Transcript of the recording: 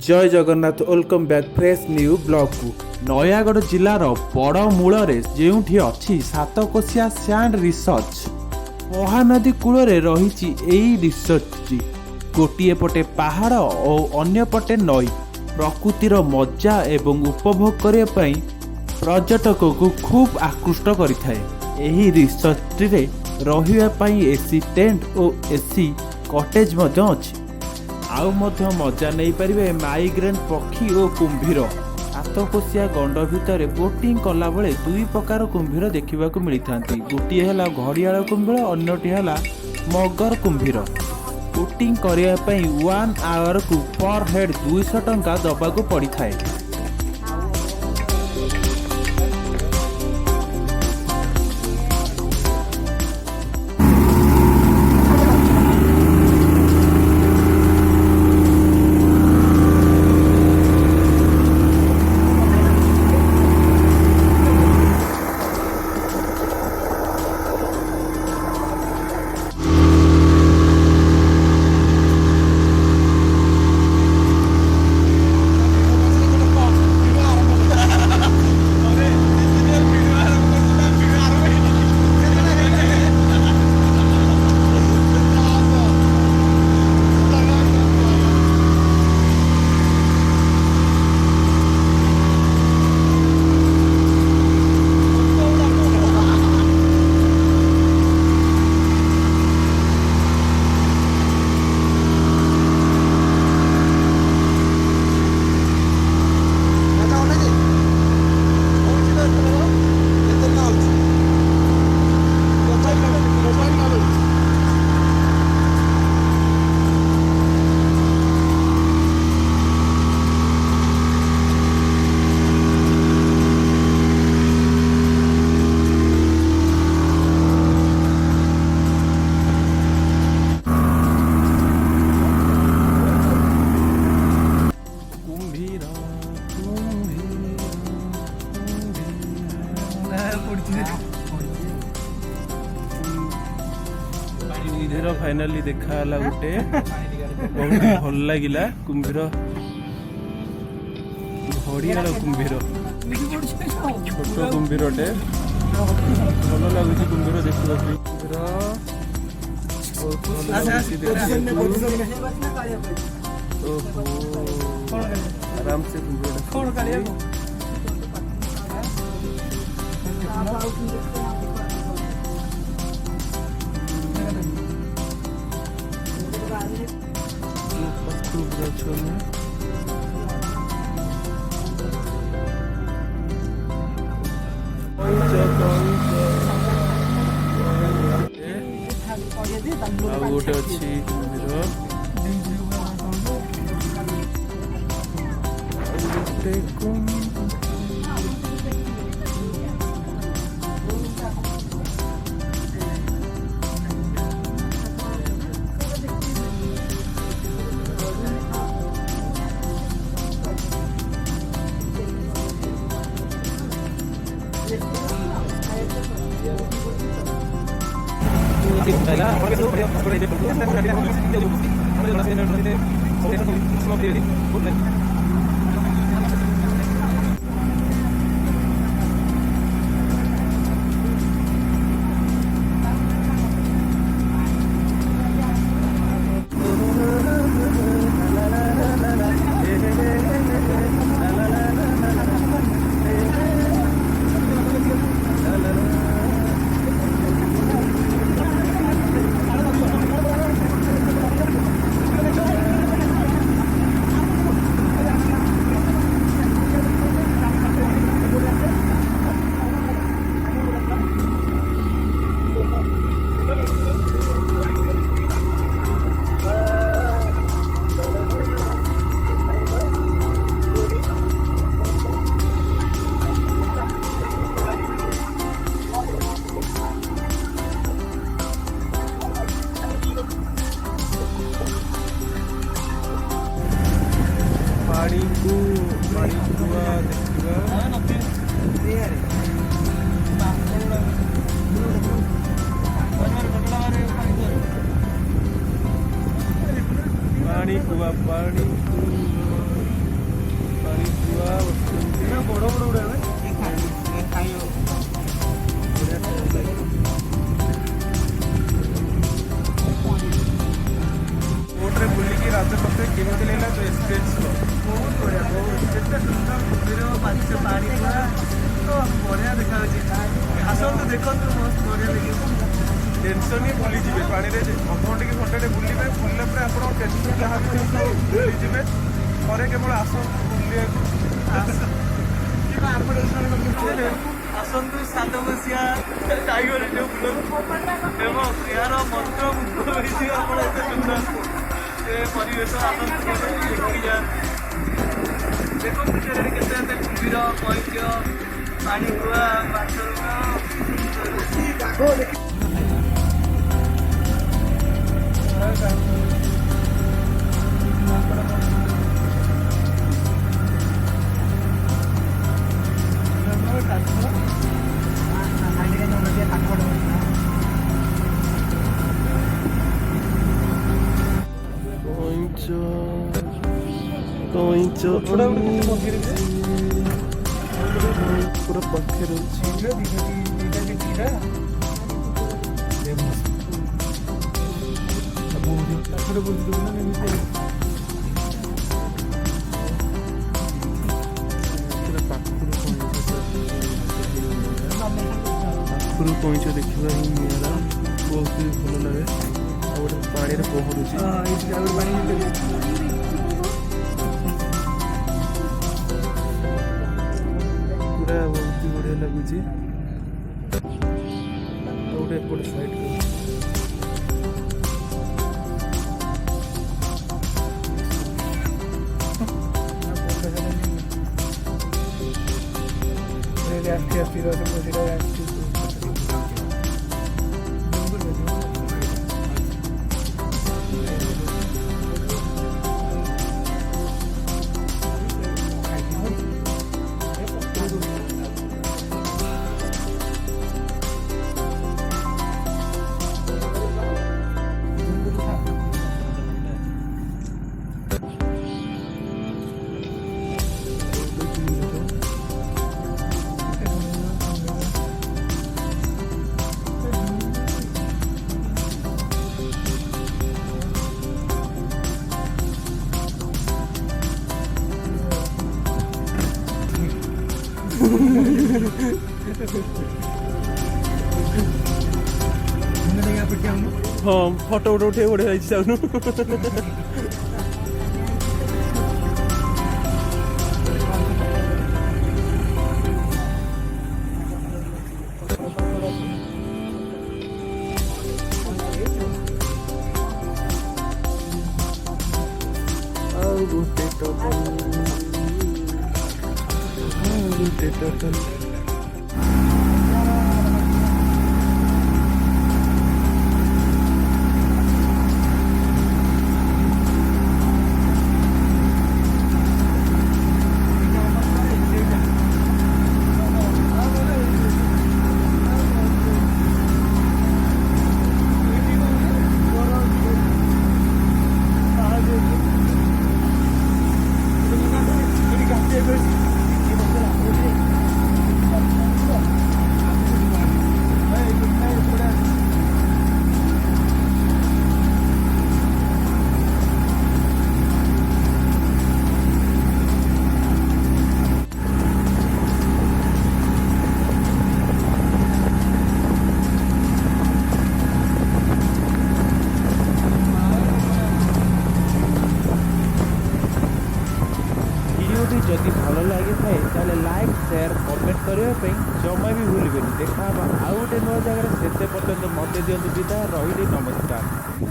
जय Jagannath welcome back fresh new blog को नयागढ़ जिलार बड़ मूल जेउठी अच्छी सातकोशिया सैंड रिसर्च महानदी कूल रही रिसर्च गोटे पटे पहाड़ और अन्य पटे नई प्रकृतिर मजा एवं उपभोग करने पर्यटक को खूब आकृष्ट करें। रिसर्च रे रही एसी टेंट और एसी कटेज अच्छी आउ मजा नहीं पारे माइग्रेन पक्षी और कुंभीर। सातकोशिया गंड भितर बोटिंग कला बेले दुई प्रकार कुंभीर देखा मिलता गोटे है घड़ियाल कुंभीर अन्यटी है मगर कुंभीर। बोटिंग करने 1 आवर को पर हेड 200 टंका दबाक पड़ी थाए। कुंभीर फाइनाली देखा गोटे बहुत भल लगिला कुंभीर घड़ियाल कुंभीर छोट कुंभीरटे भल लगुच कुंभीर देखा कुंभीर आराम से कुंभीर गोटे अच्छी पानी कुआ पानी स्केच बहुत बढ़िया बहुत केते सुंदर मंदिर पाछे पानी पूरा तो बढ़िया देखा आसतु देखो मस्त बढ़िया लगे टेंशन ही भूली जाए पानी में अधघंटे कि घंटे बुलिए बुलने पर आप टेंशन जहाँ भी भूली जाए थे केवल आसतु बुलिए आसतु सातकोशिया टाइगर जो बुलूँ यार मंत्र मुग्ध होती आप एत सुंदर से परिवेश आसतु देखी जा देखो केते कुम्भीर कैद्य पानी गुआ माछ पूरा पाखे पाखରୁ କଇଁଛ ଦେଖିବା ହିଁ ନିଆରା ବହୁତ ଭଲ ଲାଗେ ଆଉ ଗୋଟେ ପାଣିରେ ପହଁରୁଛି ପୁରା ବହୁତ ବଢ଼ିଆ ଲାଗୁଛି ଆଉ ଗୋଟେ ଏପଟେ ସାଇଡ୍ हाँ फोटो उठे उठे बड़े जाऊन जदि भल लगी थाए ताले लाइक शेयर कमेंट करने जमा भी भूल देखा आउ गोटे नुआ जगह से पर्यटन मत दिखाई दिखाई रही नमस्कार।